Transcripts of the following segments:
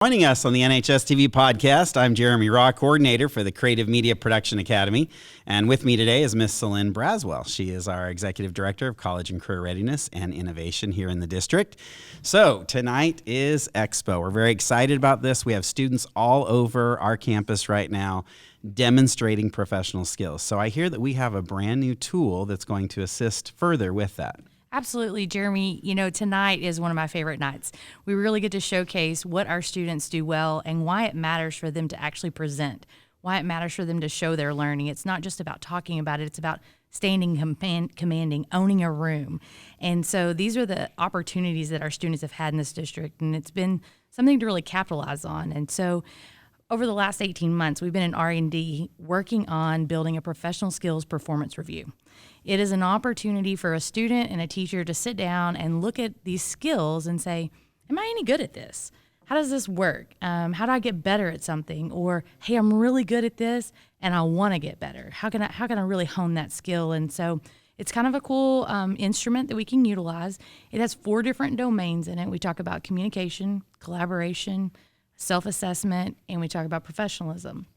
Joining us on the NHSTV podcast, I'm Jeremy Raw, coordinator for the Creative Media Production Academy. And with me today is Miss Celine Braswell. She is our Executive Director of College and Career Readiness and Innovation here in the district. So tonight is Expo. We're very excited about this. We have students all over our campus right now demonstrating professional skills. So I hear that we have a brand new tool that's going to assist further with that. Absolutely, Jeremy. You know, tonight is one of my favorite nights. We really get to showcase what our students do well and why it matters for them to actually present, why it matters for them to show their learning. It's not just about talking about it. It's about standing commanding, owning a room. And so these are the opportunities that our students have had in this district, and it's been something to really capitalize on. And so over the last 18 months, we've been in R&D working on building a professional skills performance review. It is an opportunity for a student and a teacher to sit down and look at these skills and say, am I any good at this? How does this work? How do I get better at something? Or, hey, I'm really good at this and I want to get better. How can I really hone that skill? And so it's kind of a cool instrument that we can utilize. It has 4 different domains in it. We talk about communication, collaboration, self-assessment, and we talk about professionalism.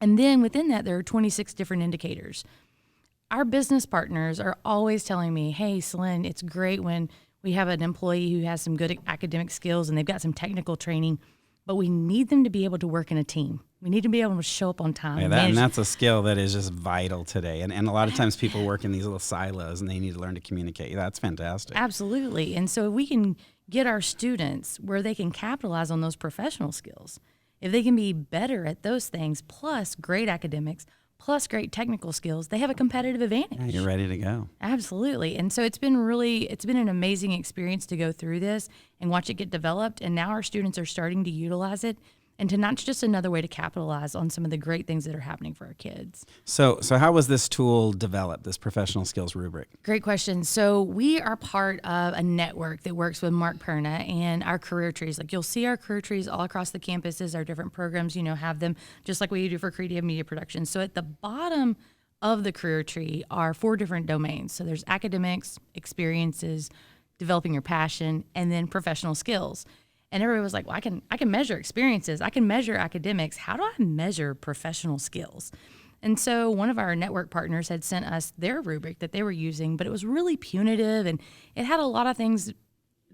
And then within that, there are 26 different indicators. Our business partners are always telling me, hey, Celine, it's great when we have an employee who has some good academic skills and they've got some technical training, but we need them to be able to work in a team. We need to be able to show up on time. Yeah, and that's a skill that is just vital today. And a lot of times people work in these little silos and they need to learn to communicate. That's fantastic. Absolutely. And so if we can get our students where they can capitalize on those professional skills, if they can be better at those things, plus great academics, plus great technical skills, they have a competitive advantage. Yeah, you're ready to go. Absolutely. And so it's been an amazing experience to go through this and watch it get developed. And now our students are starting to utilize it and to not just another way to capitalize on some of the great things that are happening for our kids. So how was this tool developed, this professional skills rubric? Great question. So we are part of a network that works with Mark Perna and our career trees. Like you'll see our career trees all across the campuses, our different programs, have them just like we do for creative media production. So at the bottom of the career tree are 4 different domains. So there's academics, experiences, developing your passion, and then professional skills. And everybody was like, well, I can measure experiences. I can measure academics. How do I measure professional skills? And so one of our network partners had sent us their rubric that they were using, but it was really punitive and it had a lot of things.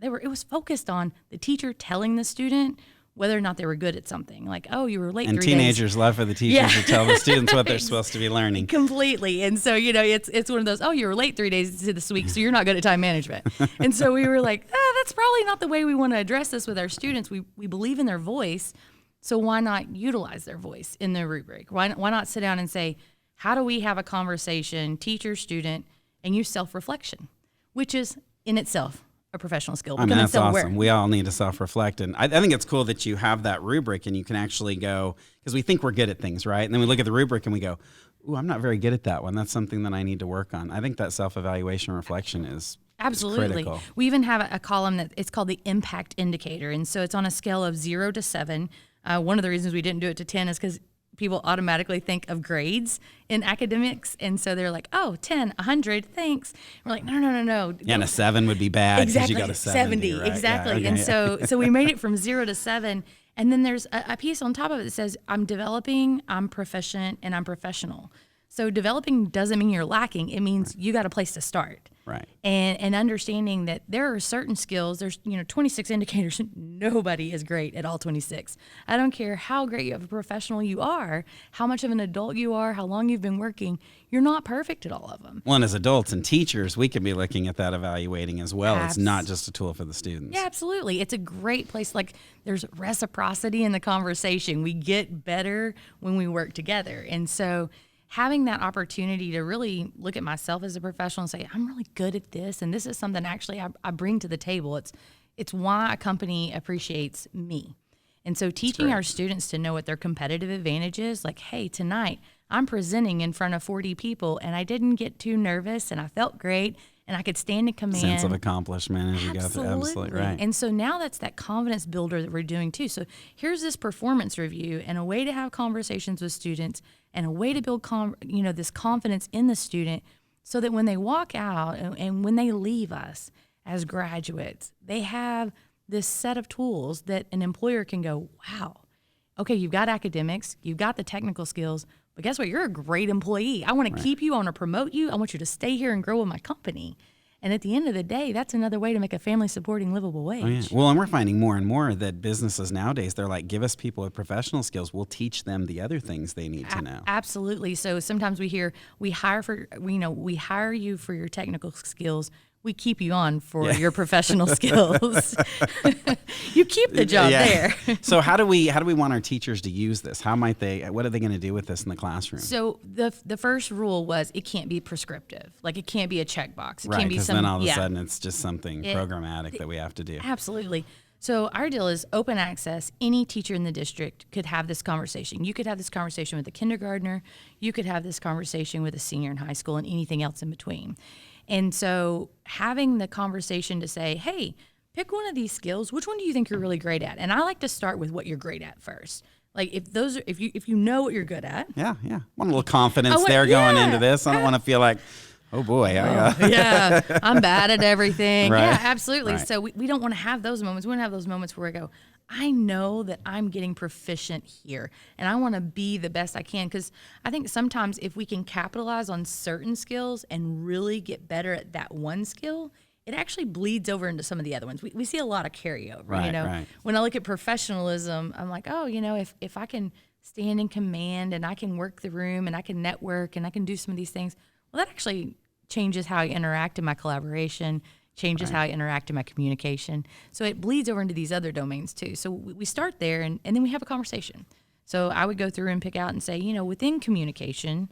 It was focused on the teacher telling the student whether or not they were good at something. Like, oh, you were late 3 days. And teenagers love for the teachers to tell the students what they're supposed to be learning. Completely. And so, it's one of those, oh, you were late 3 days to this week, so you're not good at time management. And so we were like, that's probably not the way we want to address this with our students. We believe in their voice, so why not utilize their voice in the rubric? Why not sit down and say, how do we have a conversation, teacher, student, and use self-reflection, which is in itself a professional skill. I mean, that's awesome. We all need to self-reflect. And I think it's cool that you have that rubric and you can actually go, because we think we're good at things, right? And then we look at the rubric and we go, ooh, I'm not very good at that one. That's something that I need to work on. I think that self-evaluation reflection is absolutely critical. We even have a column that it's called the impact indicator. And so it's on a scale of 0 to 7. One of the reasons we didn't do it to 10 is because people automatically think of grades in academics. And so they're like, oh, 10, 100, thanks. We're like, no. Yeah, and a 7 would be bad because exactly. you got a 70. Right? Exactly. Yeah, okay. And so we made it from 0 to 7. And then there's a piece on top of it that says, I'm developing, I'm proficient, and I'm professional. So developing doesn't mean you're lacking. It means you got a place to start. Right. And understanding that there are certain skills, there's 26 indicators. Nobody is great at all 26. I don't care how great of a professional you are, how much of an adult you are, how long you've been working, you're not perfect at all of them. Well, and as adults and teachers, we could be looking at that evaluating as well. It's not just a tool for the students. Yeah, absolutely. It's a great place. Like there's reciprocity in the conversation. We get better when we work together. And so having that opportunity to really look at myself as a professional and say, I'm really good at this, and this is something actually I bring to the table. It's why a company appreciates me. And so teaching our students to know what their competitive advantage is, like, hey, tonight I'm presenting in front of 40 people, and I didn't get too nervous, and I felt great, and I could stand in command. Sense of accomplishment as you go through. Absolutely right. And so now that's that confidence builder that we're doing too. So here's this performance review and a way to have conversations with students and a way to build this confidence in the student so that when they walk out and when they leave us as graduates, they have this set of tools that an employer can go, wow, okay, you've got academics, you've got the technical skills, but guess what? You're a great employee. I want to keep you. I want to promote you. I want you to stay here and grow with my company. And at the end of the day, that's another way to make a family-supporting livable wage. Oh, yeah. Well, and we're finding more and more that businesses nowadays, they're like, give us people with professional skills. We'll teach them the other things they need to know. Absolutely. So sometimes we hear, we hire you for your technical skills. We keep you on for your professional skills. You keep the job there. So how do we want our teachers to use this? What are they going to do with this in the classroom? So the first rule was it can't be prescriptive. Like it can't be a checkbox. It can't be because then all of a sudden it's just something programmatic that we have to do. Absolutely. So our deal is open access. Any teacher in the district could have this conversation. You could have this conversation with a kindergartner. You could have this conversation with a senior in high school and anything else in between. And so having the conversation to say, hey, pick one of these skills. Which one do you think you're really great at? And I like to start with what you're great at first. Like if you know what you're good at. Yeah. Want a little confidence going into this. I don't want to feel like, oh boy. I'm bad at everything. Right. Yeah, absolutely. Right. So we don't want to have those moments. We want to have those moments where we go, I know that I'm getting proficient here and I want to be the best I can. Because I think sometimes if we can capitalize on certain skills and really get better at that one skill, it actually bleeds over into some of the other ones. We see a lot of carryover. Right. When I look at professionalism, I'm like, oh, if I can stand in command and I can work the room and I can network and I can do some of these things, well, that actually changes how I interact in my collaboration, changes how I interact in my communication. So it bleeds over into these other domains too. So we start there and then we have a conversation. So I would go through and pick out and say, within communication,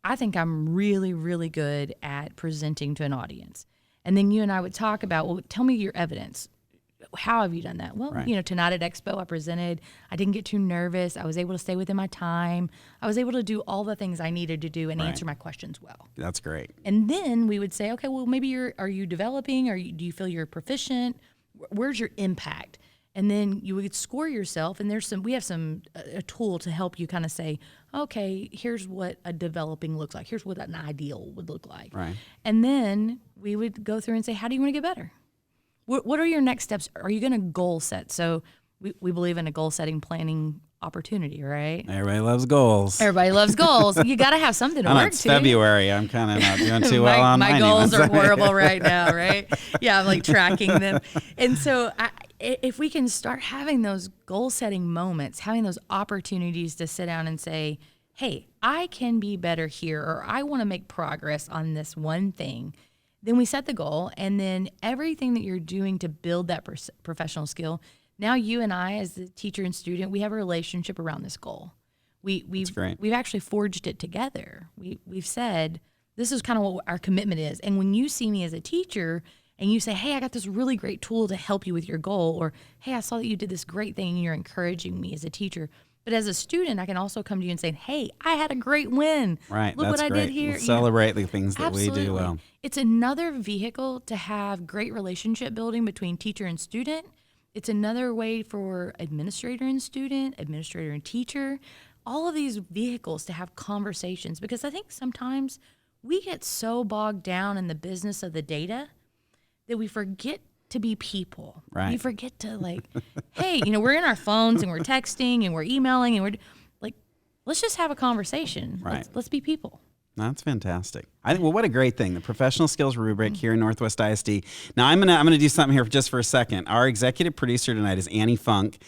I think I'm really, really good at presenting to an audience. And then you and I would talk about, well, tell me your evidence. How have you done that? Well, tonight at Expo, I presented. I didn't get too nervous. I was able to stay within my time. I was able to do all the things I needed to do and answer my questions well. That's great. And then we would say, okay, well, maybe are you developing? Do you feel you're proficient? Where's your impact? And then you would score yourself. And we have a tool to help you kind of say, okay, here's what a developing looks like. Here's what an ideal would look like. Right. And then we would go through and say, how do you want to get better? What are your next steps? Are you going to goal set? So we believe in a goal setting planning opportunity, right? Everybody loves goals. Everybody loves goals. You got to have something to work It's to. February. I'm kind of not doing too well on my goals are horrible right now, right? Yeah, I'm like tracking them. And so if we can start having those goal setting moments, having those opportunities to sit down and say, hey, I can be better here, or I want to make progress on this one thing. Then we set the goal, and then everything that you're doing to build that professional skill, now you and I as the teacher and student, we have a relationship around this goal. We've actually forged it together. We've said, this is kind of what our commitment is. And when you see me as a teacher and you say, hey, I got this really great tool to help you with your goal, or hey, I saw that you did this great thing and you're encouraging me as a teacher. But as a student, I can also come to you and say, hey, I had a great win. Right. Look That's what great. I did here. We'll celebrate the things that we do well. It's another vehicle to have great relationship building between teacher and student. It's another way for administrator and student, administrator and teacher, all of these vehicles to have conversations. Because I think sometimes we get so bogged down in the business of the data that we forget to be people. Right. We forget to hey, we're in our phones and we're texting and we're emailing and we're like, let's just have a conversation. Right. Let's be people. That's fantastic. I think, well, what a great thing. The professional skills rubric here in Northwest ISD. Now, I'm gonna do something here just for a second. Our executive producer tonight is Annie Funk.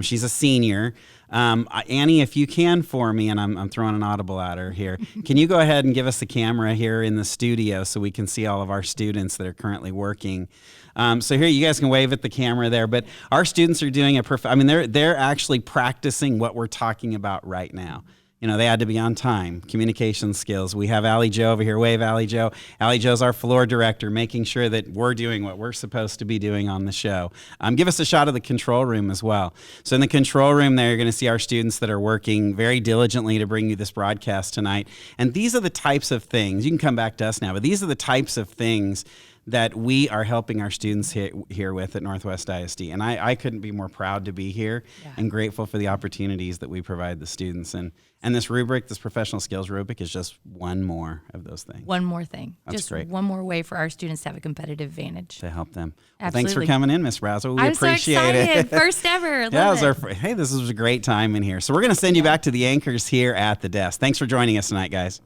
She's a senior. Annie, if you can for me, and I'm throwing an audible at her here, can you go ahead and give us the camera here in the studio so we can see all of our students that are currently working? So here, you guys can wave at the camera there, but our students are doing they're actually practicing what we're talking about right now. They had to be on time, communication skills. We have Allie Jo over here. Wave, Allie Jo. Allie Jo's our floor director, making sure that we're doing what we're supposed to be doing on the show. Give us a shot of the control room as well. So in the control room there, you're going to see our students that are working very diligently to bring you this broadcast tonight. And these are the types of things, you can come back to us now, but these are the types of things that we are helping our students here with at Northwest ISD. And I couldn't be more proud to be here and grateful for the opportunities that we provide the students. And this rubric, this professional skills rubric, is just one more of those things. One more thing. That's just great. one more way for our students to have a competitive advantage. To help them. Well, Absolutely. thanks for coming in, Miss Brazel. We I'm appreciate so excited. it. First ever. Hey, this was a great time in here. So we're going to send you back to the anchors here at the desk. Thanks for joining us tonight, guys.